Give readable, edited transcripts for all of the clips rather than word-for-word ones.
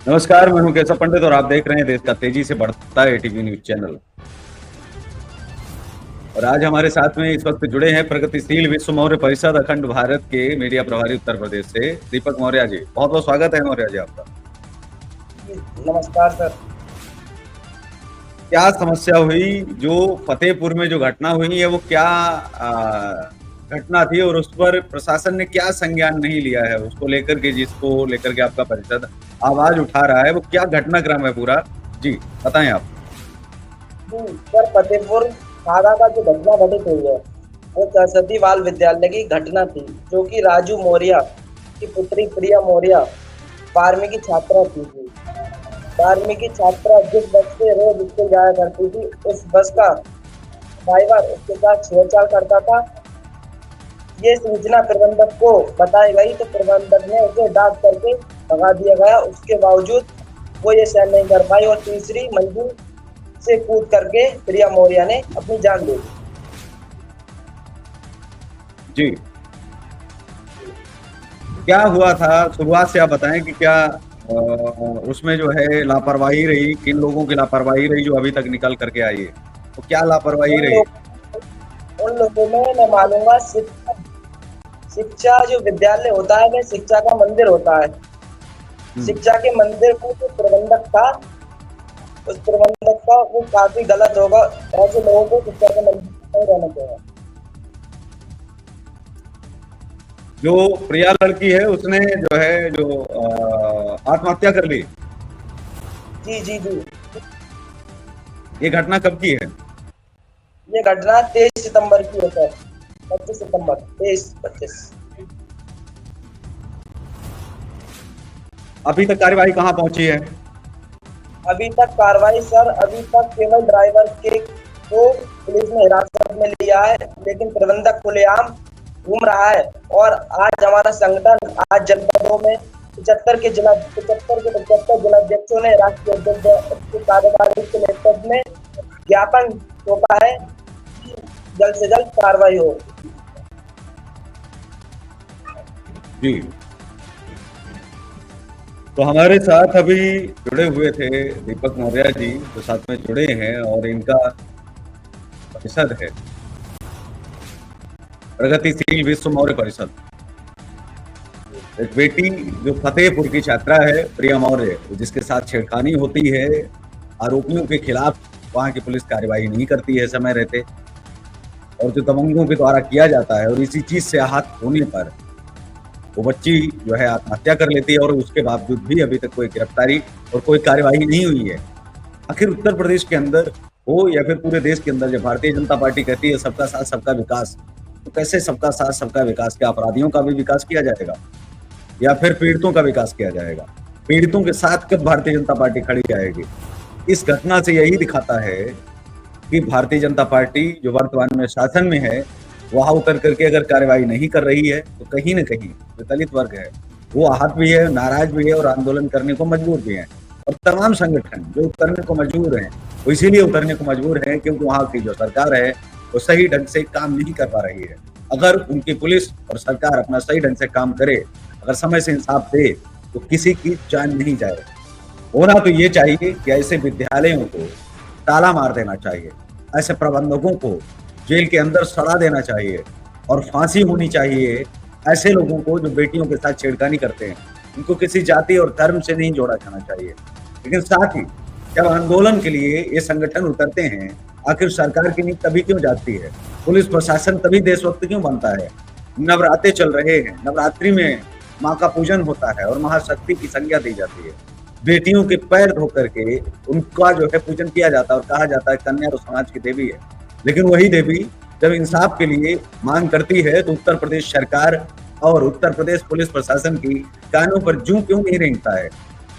नमस्कार, मैं हूं केशव पंडित और आप देख रहे हैं देश का तेजी से बढ़ता है एटीवी न्यूज चैनल। और आज हमारे साथ में इस वक्त जुड़े हैं प्रगतिशील विश्व मौर्य परिषद अखंड भारत के मीडिया प्रभारी उत्तर प्रदेश से दीपक मौर्य जी। बहुत बहुत स्वागत है मौर्य जी आपका। नमस्कार सर। क्या समस्या हुई जो फतेहपुर में जो घटना हुई है, वो क्या घटना थी और उस पर प्रशासन ने क्या संज्ञान नहीं लिया है उसको लेकर के, जिसको लेकर के आपका परिषद आवाज उठा रहा है, वो क्या घटनाक्रम है पूरा जी बताएं आप। सर, फतेहपुर थाना का जो घटना घटित हुई है वो सरस्वती बाल विद्यालय की घटना थी, जो कि राजू मौर्य की पुत्री प्रिया मौर्य 12वीं की छात्रा थी। 12वीं की छात्रा जिस बस से रोज स्कूल जाया करती थी, उस बस का ड्राइवर उसके साथ छेड़छाड़ करता था। ये सूचना प्रबंधक को बताई गई तो प्रबंधक ने उसे डांट करके भगा दिया गया। उसके बावजूद वो ये सहन नहीं कर पाई और तीसरी मंजिल से कूद करके प्रिया मौर्य ने अपनी जान दे दी। जी, क्या हुआ था शुरुआत से आप बताएं कि क्या उसमें जो है लापरवाही रही, किन लोगों की लापरवाही रही जो अभी तक निकल करके आई है, तो क्या लापरवाही रही? उन लोगों में मैं मानूंगा शिक्षा जो विद्यालय होता है वह शिक्षा का मंदिर होता है। शिक्षा के मंदिर को जो प्रबंधक था, उस प्रबंधक का वो काफी गलत होगा। ऐसे लोगों को शिक्षा के मंदिर में नहीं रहना चाहिए। जो प्रिया लड़की है उसने जो है जो आत्महत्या कर ली। जी जी जी। ये घटना कब की है? ये घटना 23 सितंबर की है सर। 25 सितंबर 23-25। अभी तक कार्यवाही कहाँ पहुंची है? अभी तक कार्रवाई सर, अभी तक केवल ड्राइवर के को पुलिस ने हिरासत में लिया है, लेकिन प्रबंधक खुलेआम घूम रहा है। और आज हमारा संगठन आज जनपदों में 75 के जिलाध्यक्षों ने राष्ट्रीय अध्यक्ष के कार्यकारिणी के नेतृत्व में ज्ञापन सौंपा है कि जल्द से जल्द कार्रवाई हो। जी, तो हमारे साथ अभी जुड़े हुए थे दीपक मौर्य जी, जो साथ में जुड़े हैं और इनका परिषद है प्रगतिशील विश्व मौर्य परिषद। एक बेटी जो फतेहपुर की छात्रा है प्रिया मौर्य, जिसके साथ छेड़खानी होती है, आरोपियों के खिलाफ वहां की पुलिस कार्रवाई नहीं करती है समय रहते, और जो दबंगों के द्वारा किया जाता है, और इसी चीज से आहत होने पर वो बच्ची जो है आत्महत्या कर लेती है, और उसके बावजूद भी अभी तक कोई गिरफ्तारी और कोई कार्यवाही नहीं हुई है। आखिर उत्तर प्रदेश के अंदर हो या फिर पूरे देश के अंदर, जब भारतीय जनता पार्टी कहती है सबका साथ सबका विकास, तो कैसे सबका साथ सबका विकास? क्या अपराधियों का भी विकास किया जाएगा या फिर पीड़ितों का विकास किया जाएगा? पीड़ितों के साथ कब भारतीय जनता पार्टी खड़ी जाएगी? इस घटना से यही दिखाता है कि भारतीय जनता पार्टी जो वर्तमान में शासन में है, वहां उतर करके अगर कार्रवाई नहीं कर रही है, तो कहीं न कहीं जो दलित वर्ग है वो आहत भी है, नाराज भी है और आंदोलन करने को मजबूर भी है। और तमाम संगठन जो उतरने को मजबूर हैं, वो इसीलिए उतरने को मजबूर हैं क्योंकि वहां की जो सरकार है वो सही ढंग से काम नहीं कर पा रही है। अगर उनकी पुलिस और सरकार अपना सही ढंग से काम करे, अगर समय से इंसाफ दे, तो किसी की जान नहीं जाए। होना तो ये चाहिए कि ऐसे विद्यालयों को ताला मार देना चाहिए, ऐसे प्रबंधकों को जेल के अंदर सड़ा देना चाहिए, और फांसी होनी चाहिए ऐसे लोगों को जो बेटियों के साथ छेड़खानी करते हैं। इनको किसी जाति और धर्म से नहीं जोड़ा जाना चाहिए। लेकिन साथ ही जब आंदोलन के लिए ये संगठन उतरते हैं, आखिर सरकार की नींद तभी क्यों जागती है? पुलिस प्रशासन तभी देशभक्त क्यों बनता है? नवरात्रे चल रहे हैं, नवरात्रि में माँ का पूजन होता है और महाशक्ति की संज्ञा दी जाती है। बेटियों के पैर धो करके उनका जो है पूजन किया जाता है और कहा जाता है कन्या तो समाज की देवी है। लेकिन वही देवी जब इंसाफ के लिए मांग करती है, तो उत्तर प्रदेश सरकार और उत्तर प्रदेश पुलिस प्रशासन की कानों पर जूं क्यों नहीं रेंगता है?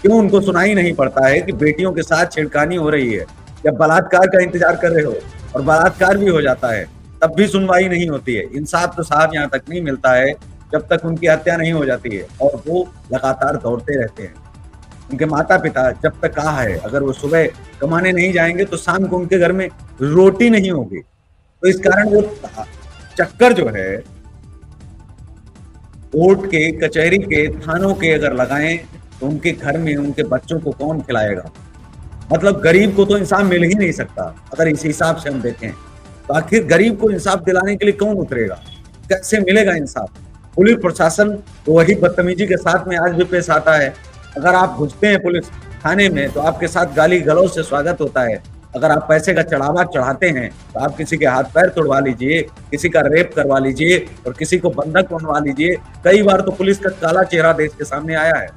क्यों उनको सुनाई नहीं पड़ता है कि बेटियों के साथ छेड़खानी हो रही है? जब बलात्कार का इंतजार कर रहे हो और बलात्कार भी हो जाता है, तब भी सुनवाई नहीं होती है। इंसाफ तो साहब यहाँ तक नहीं मिलता है जब तक उनकी हत्या नहीं हो जाती है, और वो लगातार दौड़ते रहते हैं। उनके माता पिता जब तक कहा है, अगर वो सुबह कमाने नहीं जाएंगे तो शाम को उनके घर में रोटी नहीं होगी। तो इस कारण वो चक्कर जो है कोर्ट के, कचहरी के, थानों के अगर लगाएं तो उनके घर में उनके बच्चों को कौन खिलाएगा? मतलब गरीब को तो इंसाफ मिल ही नहीं सकता। अगर इस हिसाब से हम देखें तो आखिर गरीब को इंसाफ दिलाने के लिए कौन उतरेगा? कैसे मिलेगा इंसाफ? पुलिस प्रशासन तो वही बदतमीजी के साथ में आज भी पेश आता है। अगर आप घुसते हैं पुलिस थाने में तो आपके साथ गाली गलौज से स्वागत होता है। अगर आप पैसे का चढ़ावा चढ़ाते हैं तो आप किसी के हाथ पैर तोड़वा लीजिए, किसी का रेप करवा लीजिए और किसी को बंधक बनवा लीजिए। कई बार तो पुलिस का काला चेहरा देश के सामने आया है।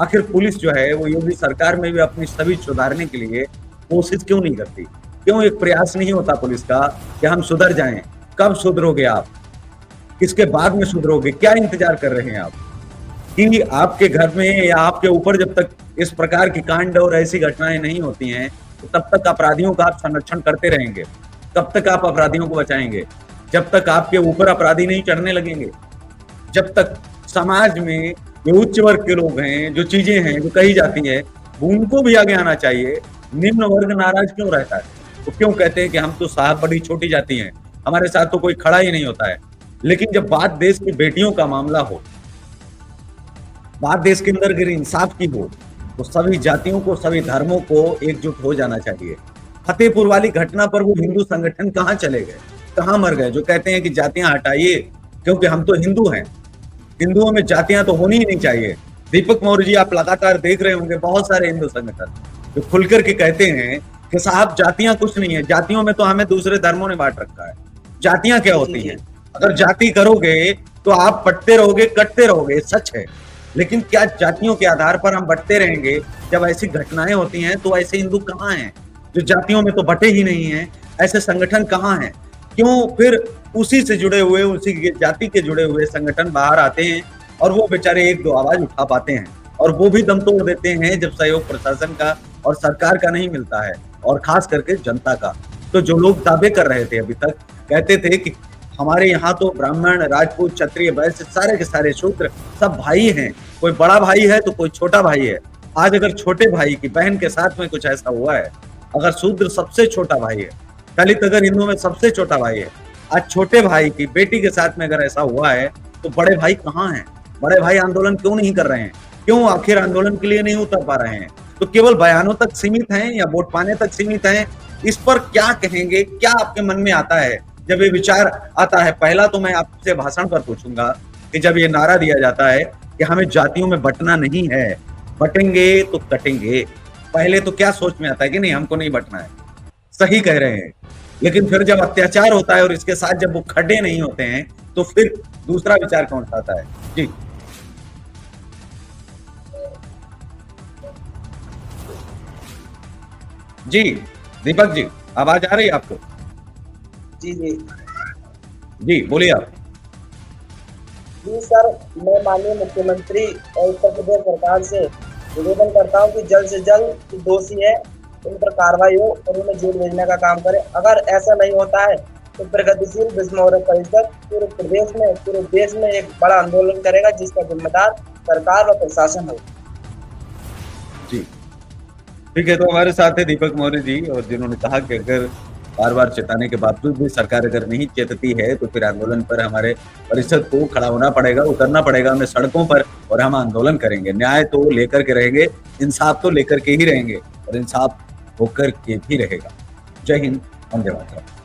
आखिर पुलिस जो है वो योगी सरकार में भी अपनी छवि सुधारने के लिए कोशिश क्यों नहीं करती? क्यों एक प्रयास नहीं होता पुलिस का कि हम सुधर जाएं? कब सुधरोगे आप? किसके बाद में सुधरोगे? क्या इंतजार कर रहे हैं आप कि आपके घर में या आपके ऊपर जब तक इस प्रकार की कांड और ऐसी घटनाएं नहीं होती हैं तो तब तक अपराधियों का आप संरक्षण करते रहेंगे? कब तक आप अपराधियों को बचाएंगे? जब तक आपके ऊपर अपराधी नहीं चढ़ने लगेंगे, जब तक समाज में जो उच्च वर्ग के लोग हैं, जो चीजें हैं जो कही जाती है उनको भी आगे आना चाहिए। निम्न वर्ग नाराज क्यों रहता है? वो क्यों कहते हैं कि हम तो साहब बड़ी छोटी जाति हैं, हमारे साथ तो कोई खड़ा ही नहीं होता है। लेकिन जब बात देश की बेटियों का मामला हो, बात देश के अंदर अगर इंसाफ की हो तो सभी जातियों को, सभी धर्मों को एकजुट हो जाना चाहिए। फतेहपुर वाली घटना पर वो हिंदू संगठन कहाँ चले गए, कहाँ मर गए जो कहते हैं कि जातियां हटाइए क्योंकि हम तो हिंदू हैं, हिंदुओं में जातियां तो होनी ही नहीं चाहिए। दीपक मौर्य जी, आप लगातार देख रहे होंगे बहुत सारे हिंदू संगठन जो खुलकर के कहते हैं कि साहब जातियां कुछ नहीं है, जातियों में तो हमें दूसरे धर्मों ने बांट रखा है। जातियां क्या होती हैं? अगर जाति करोगे तो आप बंटते रहोगे, कटते रहोगे, सच है। लेकिन क्या जातियों के आधार पर हम बंटते रहेंगे? जब ऐसी घटनाएं होती हैं तो ऐसे हिंदू कहाँ हैं जो जातियों में तो बटे ही नहीं हैं? ऐसे संगठन कहाँ हैं? क्यों फिर उसी से जुड़े हुए, उसी के जाति के जुड़े हुए संगठन बाहर आते हैं और वो बेचारे एक दो आवाज उठा पाते हैं और वो भी दम तोड़ देते हैं जब सहयोग प्रशासन का और सरकार का नहीं मिलता है और खास करके जनता का। तो जो लोग दावे कर रहे थे अभी तक, कहते थे कि हमारे यहाँ तो ब्राह्मण, राजपूत, क्षत्रिय, वैश्य सारे के सारे शूद्र सब भाई हैं, कोई बड़ा भाई है तो कोई छोटा भाई है। आज अगर छोटे भाई की बहन के साथ में कुछ ऐसा हुआ है, अगर शूद्र सबसे छोटा भाई है, दलित अगर हिंदुओं में सबसे छोटा भाई है, आज छोटे भाई की बेटी के साथ में अगर ऐसा हुआ है तो बड़े भाई कहाँ हैं? बड़े भाई आंदोलन क्यों नहीं कर रहे हैं? क्यों आखिर आंदोलन के लिए नहीं उतर पा रहे हैं? तो केवल बयानों तक सीमित हैं या वोट पाने तक सीमित हैं? इस पर क्या कहेंगे? क्या आपके मन में आता है जब ये विचार आता है? पहला तो मैं आपसे भाषण पर पूछूंगा कि जब ये नारा दिया जाता है कि हमें जातियों में बंटना नहीं है, बटेंगे तो कटेंगे, पहले तो क्या सोच में आता है कि नहीं हमको नहीं बंटना है? सही कह रहे हैं, लेकिन फिर जब अत्याचार होता है और इसके साथ जब वो खड़े नहीं होते हैं तो फिर दूसरा विचार कौन सा आता है? जी जी दीपक जी, आवाज आ रही है आपको? जी जी जी बोलिए आप। जी सर, मैं माननीय मुख्यमंत्री और उत्तर प्रदेश सरकार से निवेदन करता हूँ कि जल्द से जल्द जो दोषी है उन पर कार्रवाई हो और उन्हें जेल भेजने का काम करे। अगर ऐसा नहीं होता है तो प्रगतिशील विश्व मौर्य परिषद पूरे प्रदेश में, पूरे देश में एक बड़ा आंदोलन करेगा जिसका जिम्मेदार सरकार और प्रशासन हो। जी ठीक है, तो हमारे साथ है दीपक मौर्य जी और जिन्होंने कहा कि अगर बार बार चेताने के बावजूद भी सरकार अगर नहीं चेतती है तो फिर आंदोलन पर हमारे परिषद को खड़ा होना पड़ेगा, उतरना पड़ेगा हमें सड़कों पर और हम आंदोलन करेंगे। न्याय तो लेकर के रहेंगे, इंसाफ तो लेकर के ही रहेंगे और इंसाफ होकर के भी रहेगा। जय हिंद, वंदे मातरम।